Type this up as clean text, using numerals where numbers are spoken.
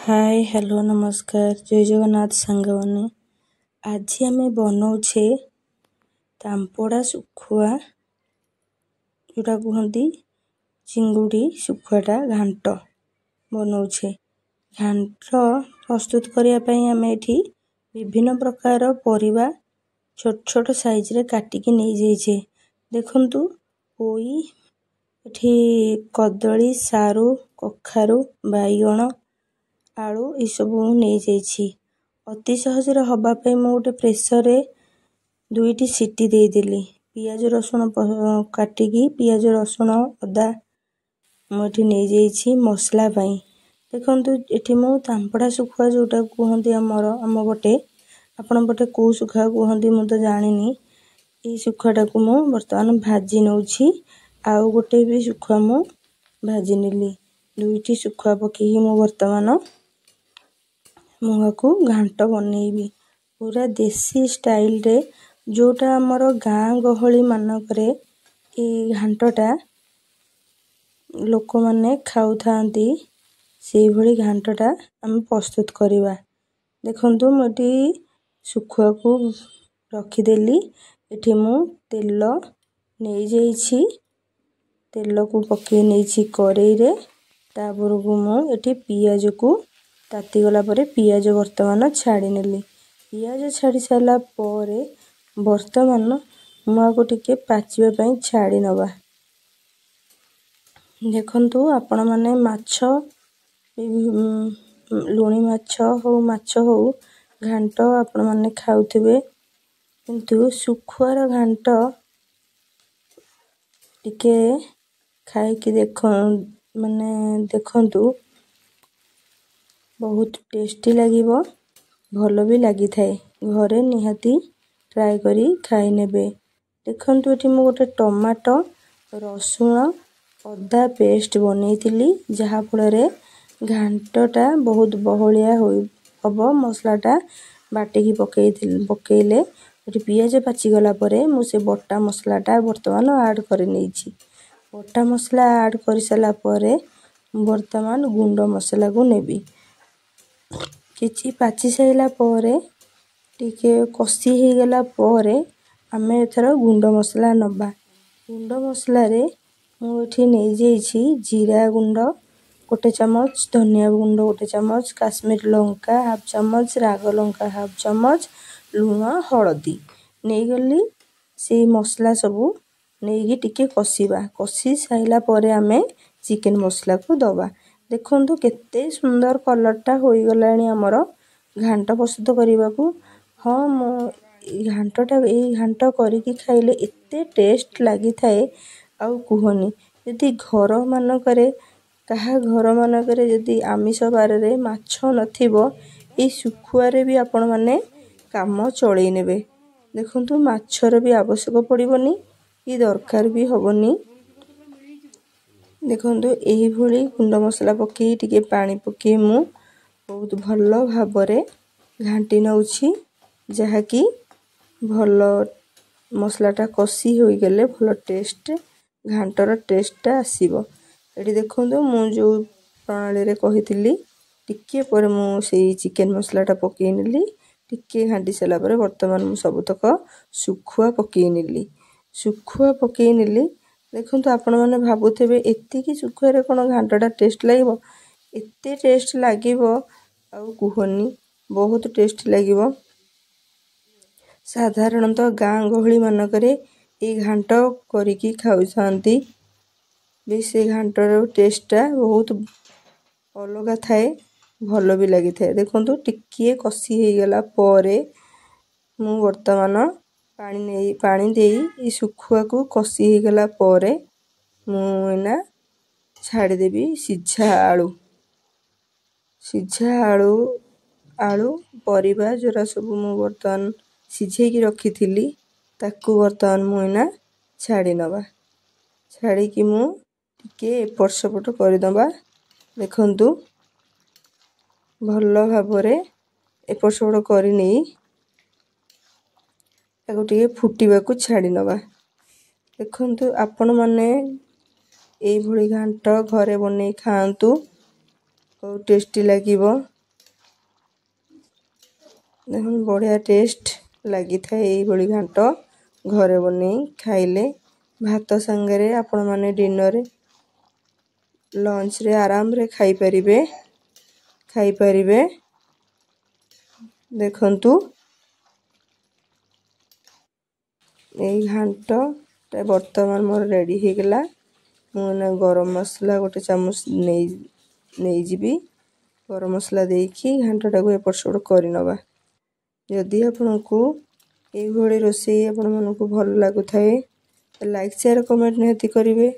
Hi hello नमस्कार जय जगन्नाथ सांगवाने आज आम बनाऊे तांपड़ा शुखुआ जोटा कहती चिंगुड़ी शुखुआटा घांट बनाऊे। घांट प्रस्तुत करने आम ये विभिन्न प्रकार परिबा छोट छोट साइज रे काटिकी नहीं जाइए। देखंतु पोई एठी कदली सारू कखारू बाइगण आलू ये सब नहीं जाइए। अति सहज हवापाई मु गोटे प्रेसर रे दुईटी सीटी देदेली। पियाज रसुण काटिकी पियाज रसुण अदा मुझे नहीं जाइए मसला पाई। देखंतु एठी मु तांपड़ा शुखुआ जोटा कहते आमर आम पटे आपण पटे कौ शुखुआ कहते मु तो जानिनी। ये शुखुआटा को मु बर्तमान भाजी नौछि। आउ गोटे भी शुखुआ मु भाजी नेली। दुईटी शुखुआ पकई मु बर्तमान मुआ को घांट बनैबी पूरा देसी स्टाइल रे जोटा आमर गाँ गहली मानकरे ए घांटटा लोक माने खाउ थांती से भली घांटटा आम प्रस्तुत करिबा। देखंतु मोटी शुखुआ को रखिदेली। एठी मु तेल नहीं जाइछि। तेल को पकई नैछि कड़ाई रे। तापर को मु एठी पियाज को ताती गला परे पियाज वर्तमान छाड़ी नेली। पियाज छाड़ी सारा परे वर्तमान मुआ को टिके पाचिबा पई छाड़ी नबा। देखंतु आपण माने माछ लुणी माछ हो घांट आपण माने खाउथिबे किंतु शुखुआर घांट टिके खाइकी देखंतु बहुत टेस्टी लागिबो भलो भी लगी थाए। घरे निहाती ट्राई करी खाई नेबे। देखंतु एठी मु गोटे टमाटो रसुण अदा पेस्ट बनैतिली जहा फଳରେ घांटटा बहुत बहलिया हबो। मसलाटा बाटिकी पकेइले एठी पियाज पाची गला परे मु से बट्टा मसलाटा वर्तमान ऐड करि नैछि। बट्टा मसला ऐड करि साला परे वर्तमान गुंड मसला को नेबी। किछि पाची साइला परे टिके कसी हे गला परे आमे एथर गुंड मसला नबा। गुंड मसला रे मु एठी नै जाइछि जीरा गुंड गोटे चमच, धनिया गुंड गोटे चमच, काश्मीर लंका हाफ चमच, राग लंका हाफ चमच, लुण हळदी नै गली। से मसला सबू नेगी टिके कसीबा। कसी साइला परे आमे चिकन मसला को दबा। देखंतु केते सुंदर कलरटा होई गलानी हमर घांट प्रस्तुत करिबा को। हाँ मो घांट करिकी खाइले एते टेस्ट लागि थाए आउ कुहनी। यदि घर मानकरे कहा घर मानकरे यदि आमिष बार रे माछ नथिबो ए शुखुआ रे भी आपण माने काम चळै नेबे। देखंतु माछर भी आवश्यक पड़िबनी कि दरकार भी हबनी। देखंतु एही भली गुंड मसला पकई टिके पानी पकई मु बहुत भलो भाबरे घांटी नउछि जहा कि भलो मसलाटा कसी होई गेले भलो टेस्ट घांटर टेस्टटा आसीबो। एठी देखंतु मु जो प्रणाली रे कहितिली टिके पर मु सेई चिकन मसलाटा पकई नेली। टिके घांटी सला पर वर्तमान मु सबतक शुखुआ पकई नेली। शुखुआ पकई नेली। देखंतु आपण माने भाबुथेबे एत्ती कि शुखुआ रे कोन घांटटा टेस्ट लागिबो। एत्ते टेस्ट लागिबो आउ कुहनी बहुत टेस्ट लागिबो। साधारणतः गाँ गहली मानकरे ए घांट करिकी खाउछांती। बेसे घांटर टेस्टटा बहुत अलगा थाए भलो भी लागि थाए। देखंतु टिके कसी हे गला परे मु वर्तमान पानी देई ई शुखुआ को कसी हे गला परे मु एना छाड़ी देबी सिझा आलू परिबा जोरा सब मु वर्तमान सिझे की रखी थिली ताकू वर्तमान मु एना छाड़ी नबा। छाड़ी की मु टिके एपट सेपट करि दबा। देखंतु भलो भाबरे एपट सेपट करि नै ताकू टिके फुटीबा को छाड़ी नबा। देखंतु आपण माने एई भली घांट घरे बनै खांतु बहुत टेस्टी लागिबो। ଦେଖନ୍ତୁ ବଢ଼ିଆ ଟେଷ୍ଟ ଲାଗିଥାଏ ଏଇଭଳି ଘାଣ୍ଟ ଘରେ ବନେଇ ଖାଇଲେ। ଭାତ ସାଙ୍ଗରେ ଆପଣମାନେ ଡିନରରେ ଲଞ୍ଚରେ ଆରାମରେ ଖାଇପାରିବେ। ଦେଖନ୍ତୁ ଏଇ ଘାଣ୍ଟଟା ବର୍ତ୍ତମାନ ମୋର ରେଡ଼ି ହେଇଗଲା। ମୁଁ ଏଇନା ଗରମ ମସଲା ଗୋଟେ ଚାମଚ ନେଇଯିବି। ଗରମ ମସଲା ଦେଇକି ଘାଣ୍ଟଟାକୁ ଏପଟ ସେପଟ କରିନେବା। ଯଦି ଆପଣଙ୍କୁ ଏଇଭଳି ରୋଷେଇ ଆପଣମାନଙ୍କୁ ଭଲ ଲାଗୁଥାଏ ଲାଇକ୍ ସେୟାର କମେଣ୍ଟ ନିହାତି କରିବେ।